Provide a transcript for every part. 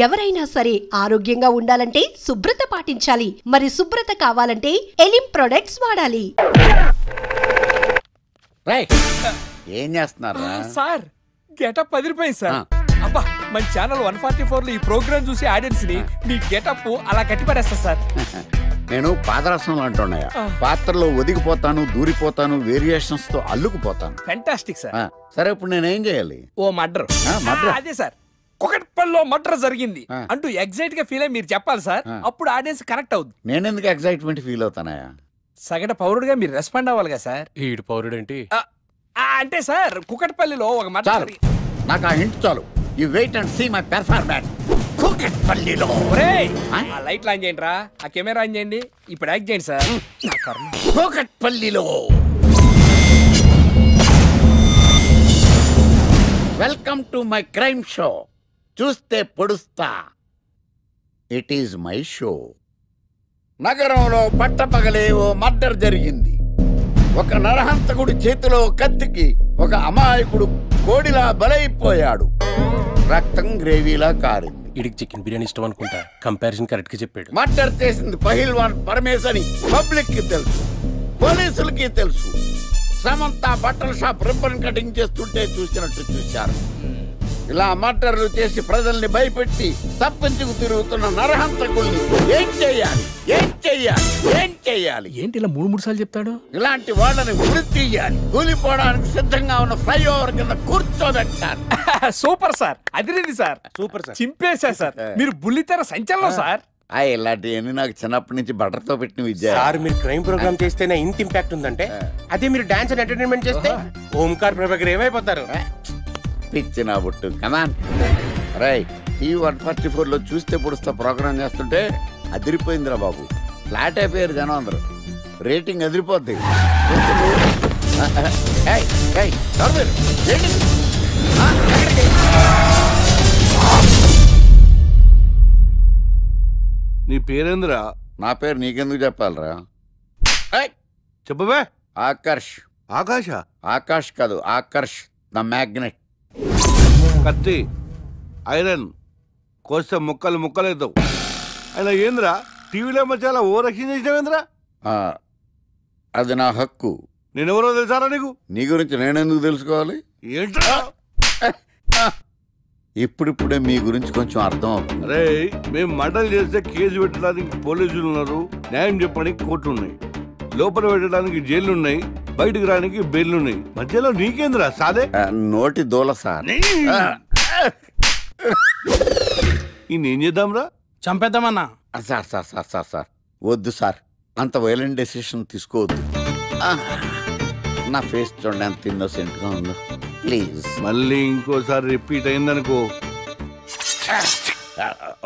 ఎవరైనా సరే ఆరోగ్యంగా ఉండాలంటే శుభ్రత పాటించాలి. మరి శుభ్రత కావాలంటే ఎలిం ప్రొడక్ట్స్ వాడాలి. ఏం చేస్తున్నారా సార్? గెటప్ అదిరిపోయింది సార్. అబ్బా, మన ఛానల్ 144 లో ఈ ప్రోగ్రామ్ చూసి ఆడియన్స్ ని మీ గెటప్ అలా కట్టిపడేస్తా సార్. నేను పాదరసంలో అంటున్నాయా, పాత్రలో ఒదిగిపోతాను, దూరిపోతాను, వేరియేషన్స్ తో అల్లుకుపోతాను. Fantastic sir. సరే ఇప్పుడు నేనేం చేయాలి? ఓ మర్డర్. అదే సార్, కుకట్పల్లిలో మర్డర్ జరిగింది అంటూ ఎగ్జైట్ గా ఫీల్ అయ్యి మీరు చెప్పాలి సార్. అప్పుడు ఆడియన్స్ కనెక్ట్ అవుద్ది. నేను ఎందుకు ఎగ్జైట్మెంట్ ఫీల్ అవుతానయా? సగట పౌరుడుగా మీరు రెస్పాండ్ అవ్వాలిగా సార్. ఈడు పౌరుడు ఏంటి అంటే సార్, కుకట్పల్లిలో ఒక మర్డర్. నాకు ఆ హింట్ చాలు. You wait and see my performance. కుకట్పల్లిలో ఆ లైట్ ఆన్ చేయండి రా, ఆ కెమెరా ఆన్ చేయండి, ఇప్పుడు యాక్ట్ చేయండి సార్. కుకట్పల్లిలో welcome to my crime show. చూస్తే పొడుస్తా. It is my show. నగరంలో పట్టపగలే ఓ మర్డర్ జరిగింది. ఒక నరహంతకుడి చేతిలో కత్తికి ఒక అమాయకుడు కోడిలా బలైపోయాడు. రక్తం గ్రేవీలా కారింది. ఇడికి చికెన్ బిర్యానీ ఇష్టం అనుకుంటా. కంపారిజన్ కరెక్ట్ గా చెప్పాడు. మర్డర్ చేసింది పహిల్వాన్ పరమేశ్ అని పబ్లిక్ కి తెలుసు, పోలీసులకి తెలుసు. సమంత బట్టల షాప్ రిబ్బన్ కటింగ్ చేస్తుంటే చూసినట్టు చూశారు. ఇలా మర్డర్లు చేసి ప్రజల్ని భయపెట్టి తప్పించుకు తిరుగుతున్న నరహంతకుల్ని ఏం చెయ్యాలి, ఏం చెయ్యాలి, ఏం చెయ్యాలి? ఏంటి ఇలా 3 సార్లు చెప్తాడు? ఇలాంటి వాళ్ళని ఉరి తీయాలి. కూలిపోవడానికి సిద్ధంగా ఉన్న ఫ్లైఓవర్ కింద కూర్చోబెట్టాలి. సూపర్ సార్, అదిరింది సార్. సూపర్ సార్, చింపేశా సార్. మీరు బుల్లితెర సంచలనం సార్. ఇలాంటివన్నీ నాకు చిన్నప్పటి నుంచి బట్టర్తో పెట్టిన విద్య సార్. మీరు క్రైమ్ ప్రోగ్రామ్ చేస్తేనే ఇంత ఇంపాక్ట్ ఉందంటే, అదే మీరు డాన్స్ అండ్ ఎంటర్టైన్మెంట్ చేస్తే ఓంకార్ ప్రభాకర్ ఏమైపోతారు? పిచ్చిన బుట్టు. Come on right. ఈ 144 లో చూస్తే పొడుస్తా ప్రోగ్రామ్ చేస్తుంటే అదిరిపోయిందిరా బాబు. ఫ్లాట్ అయిపోయారు జనం అందరూ. రేటింగ్ అదిరిపోద్ది. నీ పేరేంద్రా? నా పేరు నీకెందుకు చెప్పాలరా? చెప్పవే. ఆకర్ష్. ఆకాశ? ఆకాష్ కాదు, ఆకర్ష్ ద మ్యాగ్నెట్. కత్తి, ఐరన్ కోస్తే ముక్కలు ముక్కలేద్దావు. అయినా ఏంద్రా టీవీలో మధ్య ఓ రక్షణ చేసినావేంద్రా? అది నా హక్కు. నేనెవరో తెలుసారా నీకు? నీ గురించి నేనెందుకు తెలుసుకోవాలి? ఏంట్రా? ఇప్పుడిప్పుడే మీ గురించి కొంచెం అర్థం అవుతుంది. అరే, మేము మర్డర్ చేస్తే కేసు పెట్టడానికి పోలీసులు ఉన్నారు, న్యాయం చెప్పడానికి కోర్టులు ఉన్నాయి, లోపల పెట్టడానికి జైలు ఉన్నాయి, బయటకు రానికి బెయిల్ ఉన్నాయి. మధ్యలో నీకేంద్రా సాదే? నోటి దూల సార్. ఏం చేద్దాంరా? చంపేద్దామన్నా. Sir sir sir sir sir వద్దు సార్, అంత వైలెంట్ డెసిషన్ తీసుకోవద్దు. నా ఫేస్ చూడండి ఎంత ఇన్నోసెంట్ గా ఉందో. ప్లీజ్ మళ్ళీ ఇంకోసారి రిపీట్ అయిందనుకో.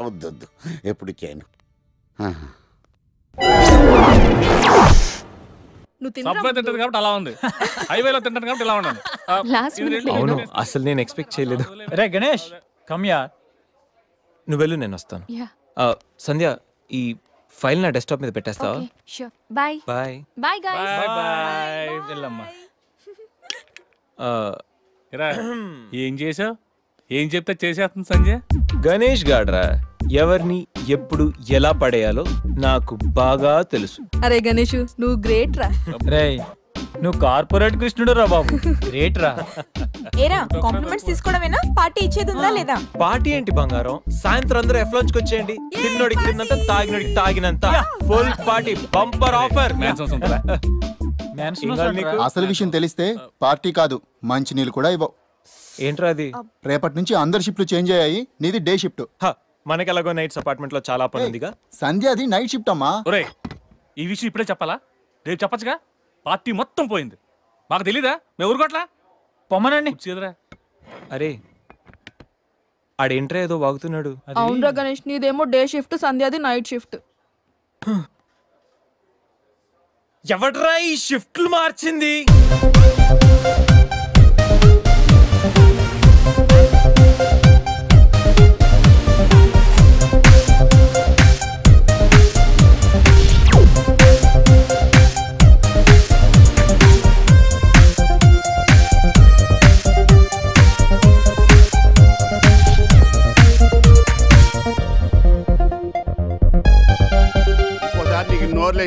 వద్దొద్దు, ఎప్పుడు చేయను. కాబట్టి అలా ఉంది. హైవేలో తింటాను కాబట్టి ఇలా ఉన్నాను. అవును, అసలు నేను ఎక్స్పెక్ట్ చేయలేదు. రే గణేష్, కమ్ యార్. నువ్వు వెళ్ళు, నేను వస్తాను. సంధ్య, ఈ ఫైల్ నా డెస్క్టాప్ మీద పెట్టేస్తావా? Bye bye bye guys. Bye. వెళ్ళమ్మా. ఏం చేసావు? ఏం చెప్తే చేసేస్తుంది సంజయ్? గణేష్ గాడ్రా, ఎవరిని ఎప్పుడు ఎలా పడేయాలో నాకు బాగా తెలుసు. అరే గణేష్, నువ్వు గ్రేట్ రా. రే, నువ్వు కార్పొరేట్ కృష్ణుడు రా బాబు. గ్రేట్ రా. ఏరా, కాంప్లిమెంట్స్ తీసుకోవడమేనా? పార్టీ ఇచ్చేది ఉందా లేదా? పార్టీ ఏంటి బంగారం? సాయంత్రం అందరూ ఎఫ్లాంచ్కి వచ్చేయండి. తిన్నోడికి తిన్నంత, తాగినోడికి తాగినంత, ఫుల్ పార్టీ, బంపర్ ఆఫర్. అసలు విషయం తెలిస్తే పార్టీ కాదు, మంచి నీళ్ళు కూడా ఇవ్వవు. ఏంట్రా అది? రేపటి నుంచి అందరి షిఫ్ట్లు చేంజ్ అయ్యాయి, నీది డే షిఫ్ట్. మనకి ఎలాగో నైట్స్ అపార్ట్మెంట్ లో చాలా పని ఉందిగా. సంధ్య అది నైట్ షిఫ్ట్ అమ్మా. ఈ విషయం ఇప్పుడే చెప్పాలా? రేపు చెప్పచ్చుగా. పార్టీ మొత్తం పోయింది. మాకు తెలీదా? మేము ఊరుకోట్లా. పొమ్మనండి. అరే, ఆడేంట్రా ఏదో వాగుతున్నాడు. అవునరా గణేష్, నీదేమో డే షిఫ్ట్, సంధ్యాది నైట్ షిఫ్ట్. ఎవడ్రా ఈ షిఫ్ట్లు మార్చింది?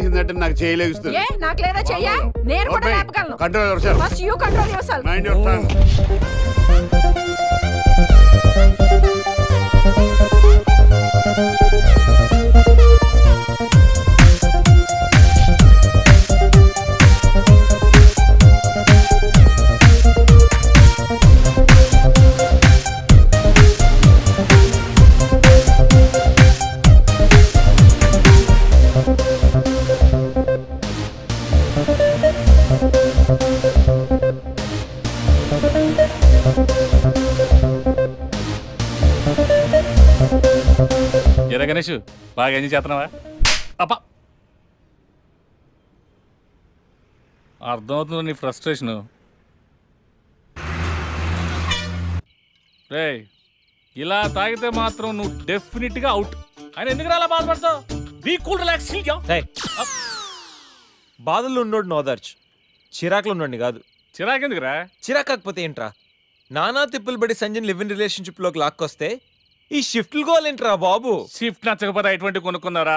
వేసిందంటే నాకు చేయలేస్తుంది. ఏ నాకు లేదా చెయ్యా? నేను కూడా లేపగలను. Control yourself. First you control yourself. Mind your tongue. ఎరా గణేష్ బాగా ఎంజాయ్ చేస్తున్నావా? అప్ప అర్థమవుతుంది నీ ఫ్రస్ట్రేషను. రే ఇలా తాగితే మాత్రం నువ్వు డెఫినెట్గా అవుట్. ఆయన ఎందుకు అలా బాధపడతావు? Be cool, relax. బాధల్లో ఉన్నోడు నోదార్చు, చిరాకులో ఉన్నోడిని కాదు. చిరాకెందుకురా? చిరాకు కాకపోతే ఏంట్రా? నానా తిప్పులు పడి సంజయ్ లివ్ ఇన్ రిలేషన్షిప్ లోకి లాక్కొస్తే ఈ షిఫ్ట్లు గోలేంట్రా బాబు? షిఫ్ట్ నచ్చకపోతే ఎటువంటి కొనుక్కున్నారా?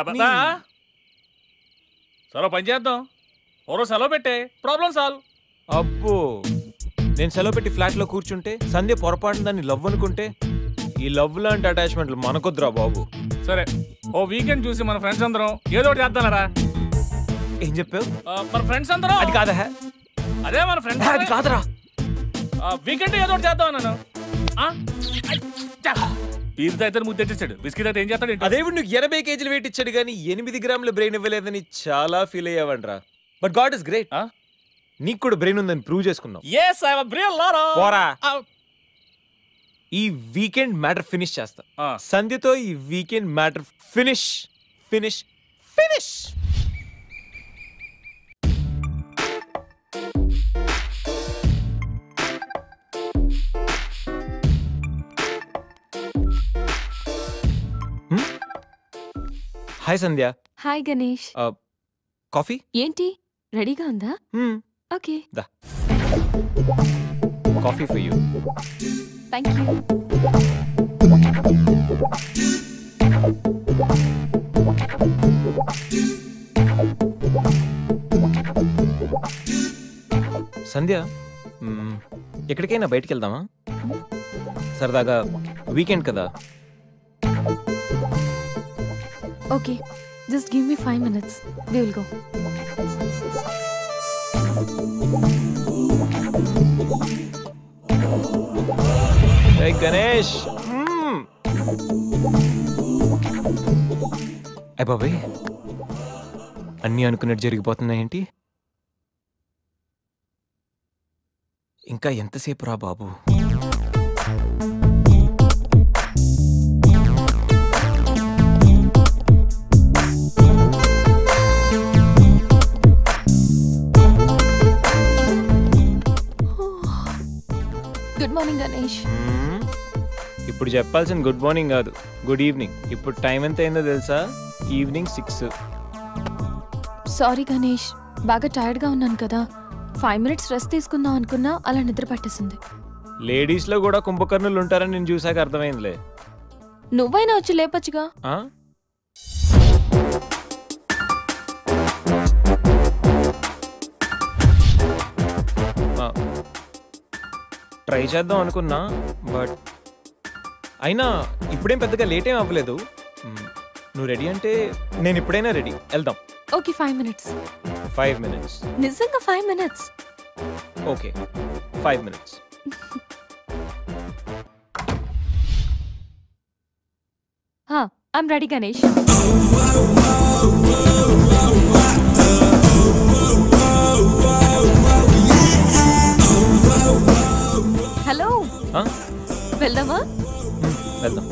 సరే పని చేద్దాం, ఓరో సెలవు పెట్టే, ప్రాబ్లం సాల్వ్. అబ్బో, నేను సెలవు పెట్టి ఫ్లాట్ లో కూర్చుంటే సంధ్య పొరపాటున దాన్ని లవ్ అనుకుంటే ఈ లవ్ లాంటి అటాచ్మెంట్లు మనకొద్దురా బాబు. సరే ఓ వీకెండ్ చూసి మన ఫ్రెండ్స్ అందరం ఏదో ఒకటి చేద్దాంరా. ఏం చెప్పావు? మన ఫ్రెండ్స్ అందరం. అది కాదా? అదే మన ఫ్రెండ్స్. అది కాదురా, వీకెండ్ ఏదో ఒకటి చేద్దాం అన్నాను. పీరుతో అయితే ముద్దు తెచ్చాడు, బిస్కెట్ అయితే ఏం చేస్తాడు? అదేవిడు నువ్వు 80 కేజీలు వెయిట్ ఇచ్చాడు కానీ 8 గ్రాముల బ్రెయిన్ ఇవ్వలేదని చాలా ఫీల్ అయ్యావంట్రా. బట్ గాడ్ ఇస్ గ్రేట్, నీకు కూడా బ్రెయిన్ ఉందని ప్రూవ్ చేసుకున్నావు. ఈ వీకెండ్ మ్యాటర్ ఫినిష్ చేస్తా. సంధ్యతో ఈ weekend matter finish finish finish. Hi Sandhya. Hi Ganesh. Coffee ఏంటి రెడీగా ఉందా? ఓకే, దా coffee for you. Thank you. Sandhya, ఎక్కడికైనా బయటికి వెళ్దామా? సరదాగా వీకెండ్ కదా. Okay, just give me 5 minutes. We will go. Hey Ganesh. అయ్య బాబాయ్, అన్నీ అనుకున్నట్టు జరిగిపోతున్నాయేంటి? ఇంకా ఎంతసేపు రా బాబు? Good morning Ganesh. ఇప్పుడు చెప్పాల్సిన గుడ్ మార్నింగ్ కాదు, గుడ్ ఈవినింగ్. ఇప్పుడు టైం ఎంత అయిందో తెలుసా? ఈవినింగ్ 6. సారీ గణేష్, బాగా టైర్డ్గా ఉన్నాను కదా. 5 minutes రెస్ట్ తీసుకుందాం అనుకున్నా, అలా నిద్ర పట్టేసింది. లేడీస్లో కూడా కుంభకర్ణులు ఉంటారని నేను చూసాక అర్థమైందిలే. నువ్వైనా వచ్చి లేపచ్చుగా. ట్రై చేద్దాం అనుకున్నా, బట్ అయినా ఇప్పుడేం పెద్దగా లేట్ ఏం అవ్వలేదు. నువ్వు రెడీ అంటే నేను ఇప్పుడైనా రెడీ, వెళ్దాం. Okay, 5 minutes. 5 minutes? నిజంగా 5 minutes? Okay, 5 minutes. I'm ready Ganesh. Hello, వెళ్దామా? వెళ్దాం.